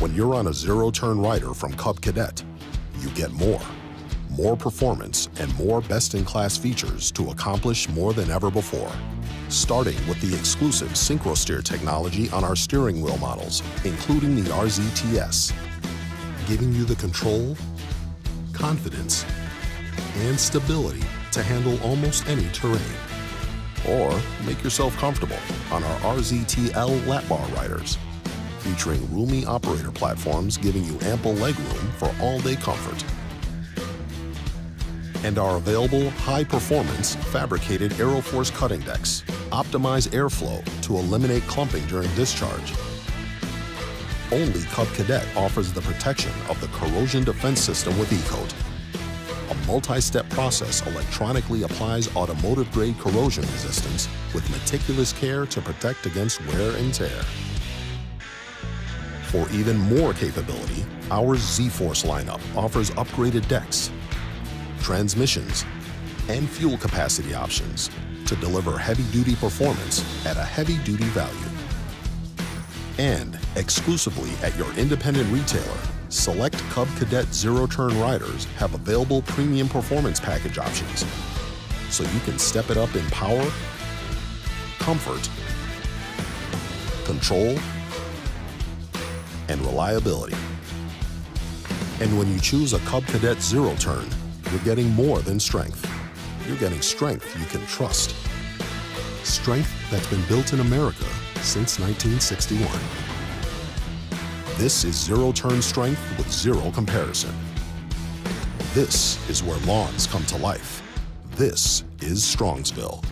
When you're on a zero-turn rider from Cub Cadet, you get more. More performance and more best-in-class features to accomplish more than ever before. Starting with the exclusive SynchroSteer technology on our steering wheel models, including the RZTS, giving you the control, confidence, and stability to handle almost any terrain. Or make yourself comfortable on our RZTL lap bar riders, featuring roomy operator platforms giving you ample legroom for all-day comfort. And our available high-performance fabricated Aeroforce cutting decks optimize airflow to eliminate clumping during discharge. Only Cub Cadet offers the protection of the corrosion defense system with E-Coat. A multi-step process electronically applies automotive-grade corrosion resistance with meticulous care to protect against wear and tear. For even more capability, our Z-Force lineup offers upgraded decks, transmissions, and fuel capacity options to deliver heavy-duty performance at a heavy-duty value. And exclusively at your independent retailer, select Cub Cadet zero-turn riders have available premium performance package options, so you can step it up in power, comfort, control, and reliability. And when you choose a Cub Cadet zero-turn, you're getting more than strength. You're getting strength you can trust. Strength that's been built in America since 1961. This is zero-turn strength with zero comparison. This is where lawns come to life. This is Strongsville.